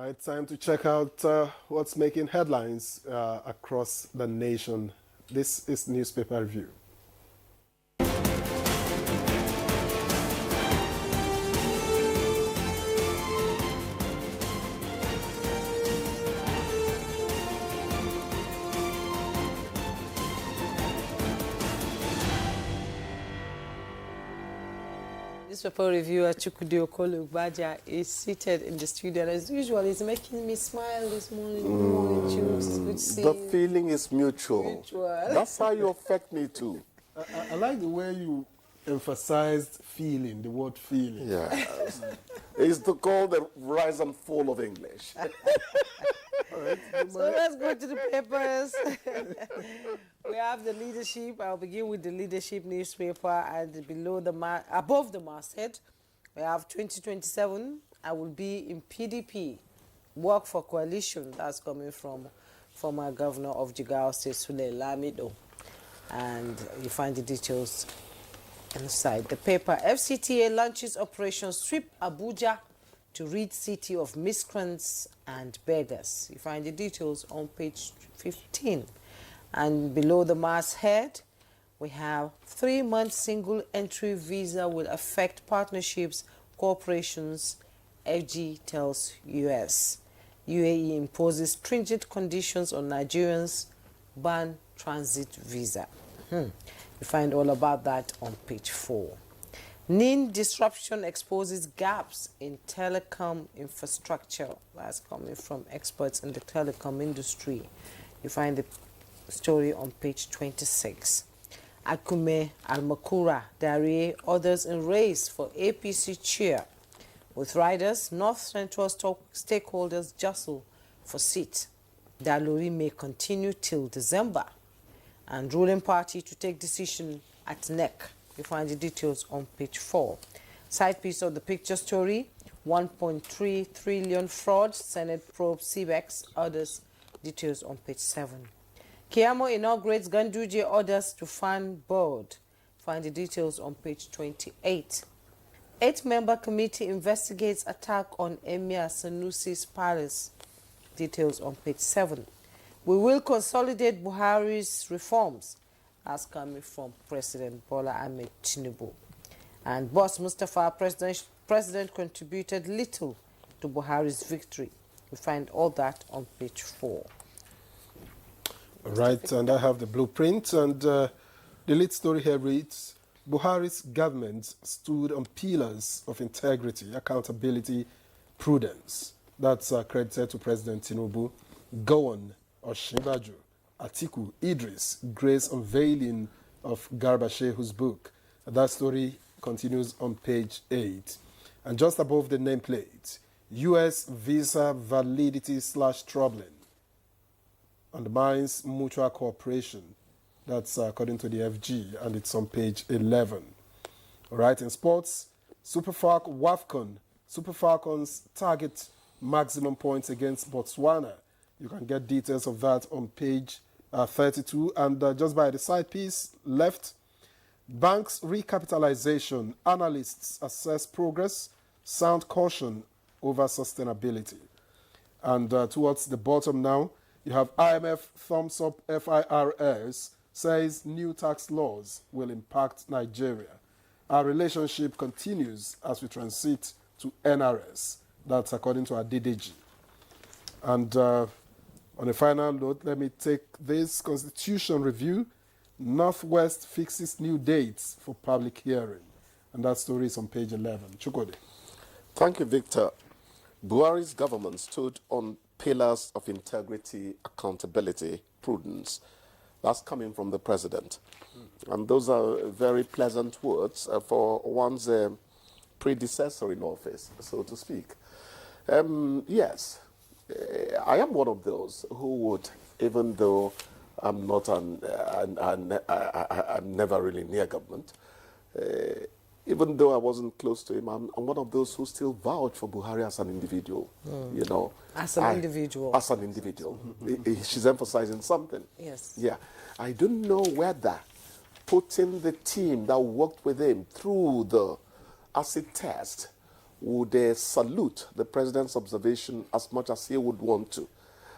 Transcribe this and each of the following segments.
right, time to check out what's making headlines across the nation. This is Newspaper Review. Newspaper reviewer Chukwudi Okolo is seated in the studio, and as usual, he's making me smile this morning. Good morning, Chooks. It's good to see The you. feeling is mutual. That's how you affect me too. I like the way you emphasized feeling, the word feeling. Yeah. It's called the rise and fall of English. All right, So let's go to the papers. We have the leadership. I'll begin with the leadership newspaper, and above the masthead, we have 2027. I will be in PDP. Work for coalition. That's coming from former governor of Jigawa State, Sule Lamido. And you find the details inside the paper. FCTA launches Operation Sweep Abuja to rid city of miscreants and beggars. You find the details on page 15. And below the masthead, we have 3-month single entry visa will affect partnerships, corporations, FG tells US. UAE imposes stringent conditions on Nigerians, ban transit visa. You find all about that on page 4. NIN disruption exposes gaps in telecom infrastructure. That's coming from experts in the telecom industry. You find the story on page 26. Akume, Almakura, Darie, others in race for APC chair. With riders, North Central stakeholders jostle for seat. Dalori may continue till December. And ruling party to take decision at NEC. You find the details on page 4. Side piece of the picture story, 1.3 trillion fraud, Senate probe CBEX, others, details on page 7. Kiamo inaugurates Ganduje orders to fund board. Find the details on page 28. 8-member committee investigates attack on Emir Sanusi's palace. Details on page 7. We will consolidate Buhari's reforms. That's coming from President Bola Ahmed Tinubu. And Boss Mustafa, president contributed little to Buhari's victory. We find all that on page 4. All right, and I have the blueprint, and the lead story here reads, Buhari's government stood on pillars of integrity, accountability, prudence. That's credited to President Tinubu. Go on, Osinbajo, Atiku, Idris, Grace unveiling of Garba Shehu's book. That story continues on page 8. And just above the nameplate, U.S. visa validity / troubling. Undermines mutual cooperation. That's according to the FG, and it's on page 11. All right, in sports, Super Falcons target maximum points against Botswana. You can get details of that on page 32. And just by the side piece left, banks recapitalization. Analysts assess progress, sound caution over sustainability. And towards the bottom now, you have IMF thumbs up FIRS, says new tax laws will impact Nigeria. Our relationship continues as we transit to NRS. That's according to our DDG. And on a final note, let me take this constitution review. Northwest fixes new dates for public hearing. And that story is on page 11. Chukwudi. Thank you, Victor. Buhari's government stood on pillars of integrity, accountability, prudence. That's coming from the president. And those are very pleasant words for one's predecessor in office, so to speak. Yes, I am one of those who would, even though I'm not I'm never really near government, even though I wasn't close to him, I'm one of those who still vouch for Buhari as an individual, you know. As an individual. As an individual. She's emphasizing something. Yes. Yeah. I don't know whether putting the team that worked with him through the acid test would salute the president's observation as much as he would want to.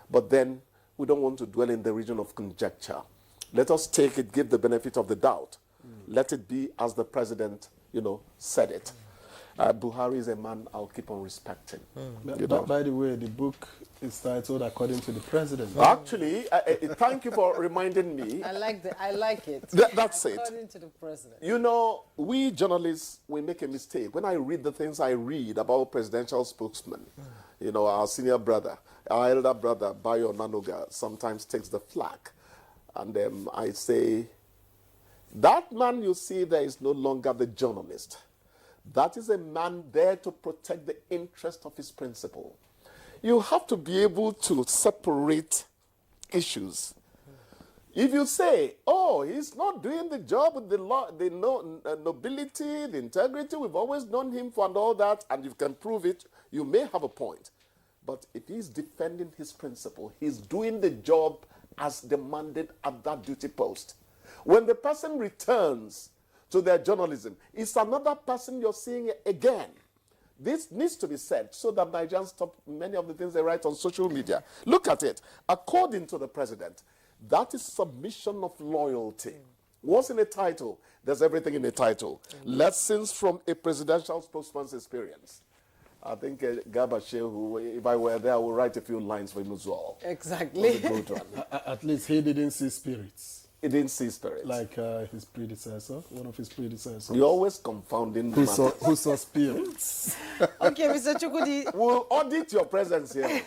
But then we don't want to dwell in the region of conjecture. Let us take it, give the benefit of the doubt. Let it be as the president, said it. Buhari is a man I'll keep on respecting. By the way, the book is titled According to the President. Actually, thank you for reminding me. I like it. That's it. According to the president. We journalists, we make a mistake. When I read the things I read about presidential spokesmen, our senior brother, our elder brother, Bayo Nanoga, sometimes takes the flag. And I say, that man you see there is no longer the journalist. That is a man there to protect the interest of his principle. You have to be able to separate issues. If you say, oh, he's not doing the job with the law, the nobility, the integrity, we've always known him for and all that, and you can prove it, you may have a point. But if he's defending his principle, he's doing the job as demanded at that duty post. When the person returns to their journalism, it's another person you're seeing again. This needs to be said so that Nigerians stop many of the things they write on social media. Look at it. According to the president, that is submission of loyalty. What's in a title? There's everything in a title. Lessons from a presidential spokesman's experience. I think Gabashe, who, if I were there, I would write a few lines for him as well. Exactly. At least he didn't see spirits. He didn't see spirits. Like his predecessor, one of his predecessors. You're always confounding who saw spirits. Okay, Mr. Chukwudi. We'll audit your presence here.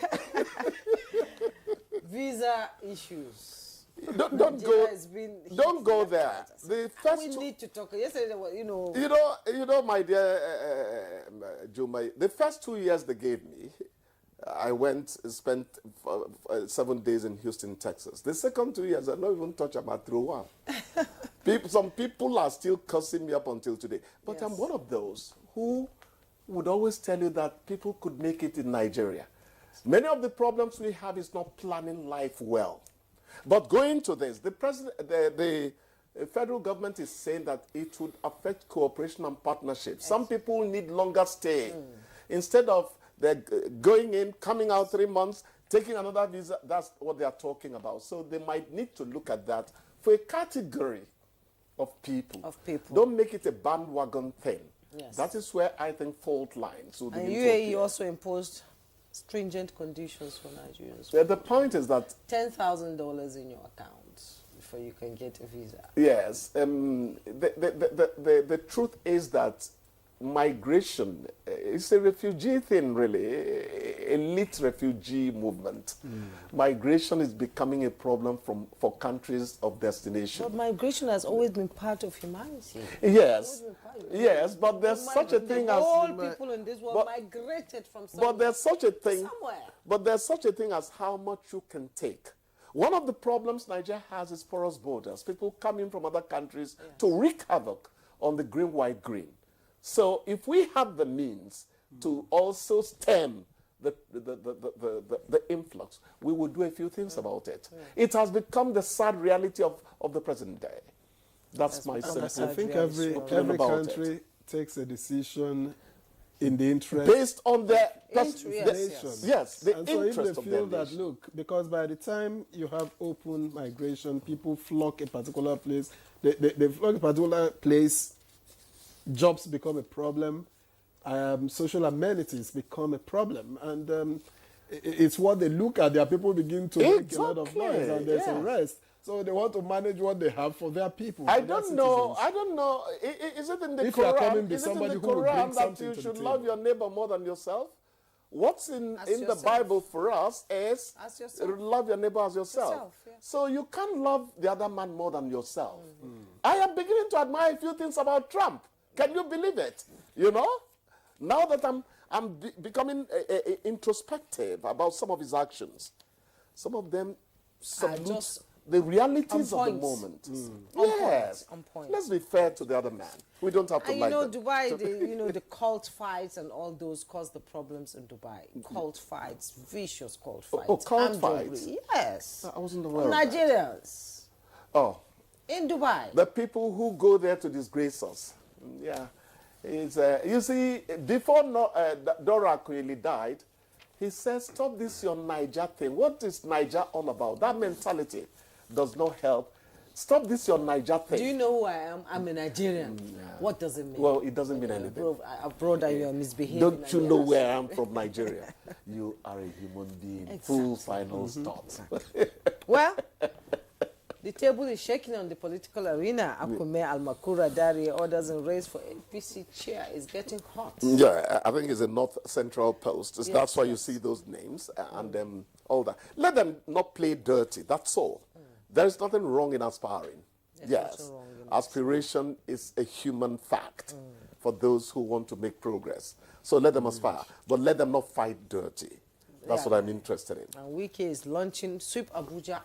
Visa issues. Don't go there. The first we need to talk. Yesterday, my dear Juma, the first 2 years they gave me, I spent 7 days in Houston, Texas. The second 2 years, I don't even touch about through one. Some people are still cursing me up until today. But yes. I'm one of those who would always tell you that people could make it in Nigeria. Many of the problems we have is not planning life well. But going to this, the federal government is saying that it would affect cooperation and partnership. Yes. Some people need longer stay. Instead of they're going in, coming out 3 months, taking another visa. That's what they are talking about. So they might need to look at that for a category of people. Don't make it a bandwagon thing. Yes. That is where I think fault lines will begin. And UAE also imposed stringent conditions for Nigerians. The point is that $10,000 in your account before you can get a visa. Yes. The truth is that migration is a refugee thing, really, elite refugee movement. Migration is becoming a problem for countries of destination. But migration has always been part of humanity. Yes, yes, but there's such a thing as all people in this world migrated from somewhere. But there's such a thing. Somewhere. But there's such a thing as how much you can take. One of the problems Nigeria has is porous borders. People coming from other countries to wreak havoc on the green, white, green. So if we have the means to also stem the influx, we will do a few things about it. It has become the sad reality of the present day. That's my sense. I think every country takes a decision in the interest based on their interest. Yes, the and so interest if of they their feel that, nation. look, because by the time you have open migration, people flock a particular place. They flock a particular place. Jobs become a problem, social amenities become a problem, and it's what they look at. Their people begin to make a lot of noise, and there's a rest. So they want to manage what they have for their people. I don't know. Is it in the Quran? Is it in the Quran that you should love your neighbor more than yourself? What's in the Bible for us is love your neighbor as yourself. So you can't love the other man more than yourself. I am beginning to admire a few things about Trump. Can you believe it? Now that I'm becoming introspective about some of his actions, some of them salute the realities of the moment. Yes. On point. Let's be fair to the other man. We don't have to like them. Dubai, the cult fights and all those cause the problems in Dubai. Cult fights, vicious cult fights. Oh, cult fights? Yes. I wasn't aware of Nigerians. Oh. In Dubai. The people who go there to disgrace us. Yeah. You see, before Dora Akunyili died, he said, stop this your Niger thing. What is Niger all about? That mentality does not help. Stop this your Niger thing. Do you know who I am? I'm a Nigerian. What does it mean? Well, it doesn't mean anything. Abroad, you are misbehaving. Don't you know where I'm from, Nigeria? You are a human being. Exactly. Full final stop. Well, the table is shaking on the political arena. Akume, Almakura, Dari, others in race for APC chair is getting hot. Yeah, I think it's a North Central post. Yes, that's why you see those names and all that. Let them not play dirty, that's all. There is nothing wrong in aspiring. Yes, aspiration is a human fact for those who want to make progress. So let them aspire, but let them not fight dirty. That's what I'm interested in. And Wike is launching Sweep Abuja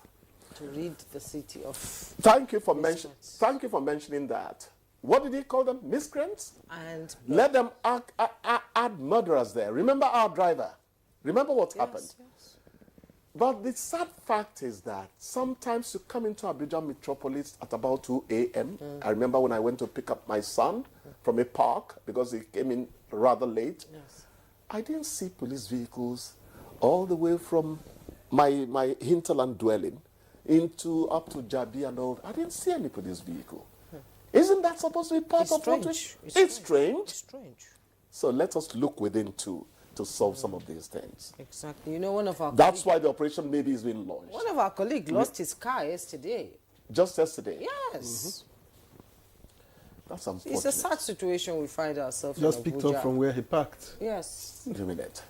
to rid the city of... Thank you for mentioning that. What did he call them? Miscreants? And let them add murderers there. Remember our driver. Remember what happened. Yes. But the sad fact is that sometimes you come into Abuja metropolis at about 2 a.m. I remember when I went to pick up my son from a park because he came in rather late. Yes. I didn't see police vehicles all the way from my hinterland dwelling up to Jabi and all. I didn't see any police vehicle. Isn't that supposed to be part of what It's strange? It's strange. So let us look within too to solve some of these things. Exactly. You know, one of our That's why the operation maybe is being launched. One of our colleagues lost his car yesterday. Just yesterday? Yes. That's unfortunate. It's a sad situation we find ourselves Just in picked Abuja. up from where he parked. Yes. Wait a minute.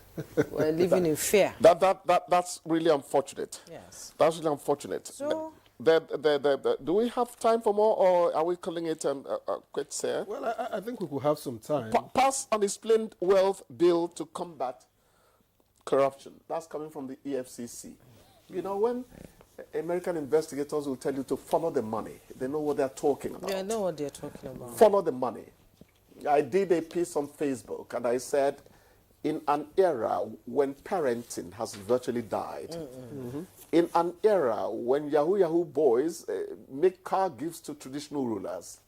We're living in fear. That's really unfortunate. Yes. That's really unfortunate. So, do we have time for more, or are we calling it quits here? Well, I think we could have some time. Pass an explained wealth bill to combat corruption. That's coming from the EFCC. You know, when American investigators will tell you to follow the money, they know what they're talking about. yeah, I know what they're talking about. Follow the money. I did a piece on Facebook, and I said, in an era when parenting has virtually died, in an era when Yahoo boys make car gifts to traditional rulers,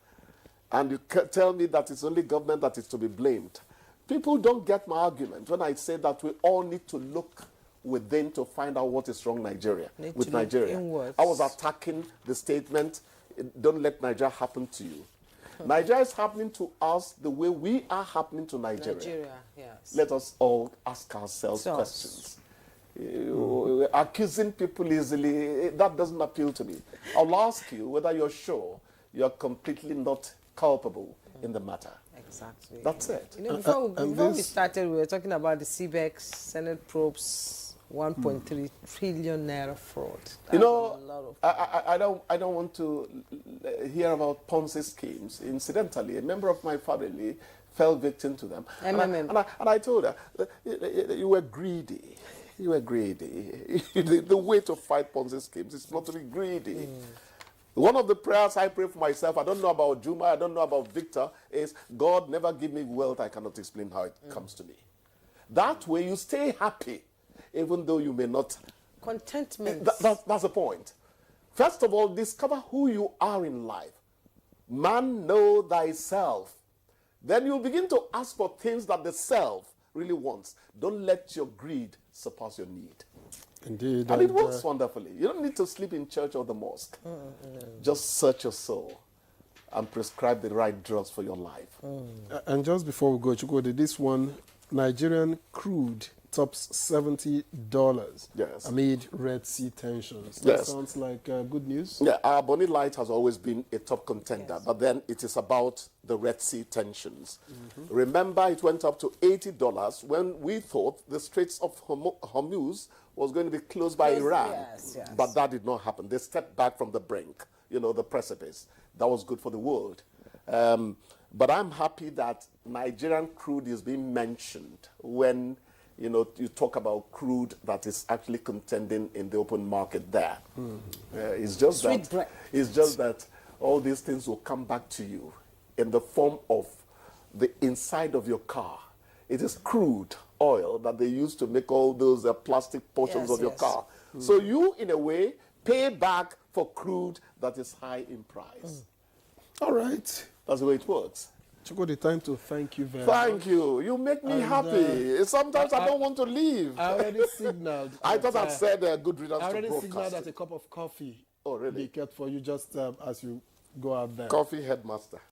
and you tell me that it's only government that is to be blamed, people don't get my argument when I say that we all need to look within to find out what is wrong with Nigeria. I was attacking the statement, don't let Nigeria happen to you. Nigeria is happening to us the way we are happening to Nigeria. Yes. Let us all ask ourselves questions. Accusing people easily, that doesn't appeal to me. I'll ask you whether you're sure you're completely not culpable in the matter. Exactly. That's it. You know, before we started, we were talking about the CBEX, Senate probes, 1.3 trillion naira fraud. You know, I don't want to hear about Ponzi schemes. Incidentally, a member of my family fell victim to them. And I told her, you were greedy. You were greedy. The way to fight Ponzi schemes is not to be greedy. One of the prayers I pray for myself, I don't know about Juma, I don't know about Victor, is God never give me wealth I cannot explain how it comes to me. That way you stay happy, even though you may not. Contentment. That's the point. First of all, discover who you are in life. Man, know thyself. Then you'll begin to ask for things that the self really wants. Don't let your greed surpass your need. Indeed. And it works wonderfully. You don't need to sleep in church or the mosque. Just search your soul and prescribe the right drugs for your life. And just before we go, Chukwudi, this one, Nigerian crude tops $70 amid Red Sea tensions. That sounds like good news. Yeah, our Bonny Light has always been a top contender, but then it is about the Red Sea tensions. Remember, it went up to $80 when we thought the Straits of Hormuz was going to be closed by Iran. Yes. But that did not happen. They stepped back from the brink, the precipice. That was good for the world. But I'm happy that Nigerian crude is being mentioned when you talk about crude that is actually contending in the open market there. It's just that all these things will come back to you in the form of the inside of your car. It is crude oil that they use to make all those plastic portions of your car. So you, in a way, pay back for crude that is high in price. All right. That's the way it works. Chukwu, time to thank you very much. Thank you. You make me happy. Sometimes I don't want to leave. I already signaled. I thought I'd said good riddance I to already signaled broadcasting. that a cup of coffee Oh, really? be kept for you just as you go out there. Coffee headmaster.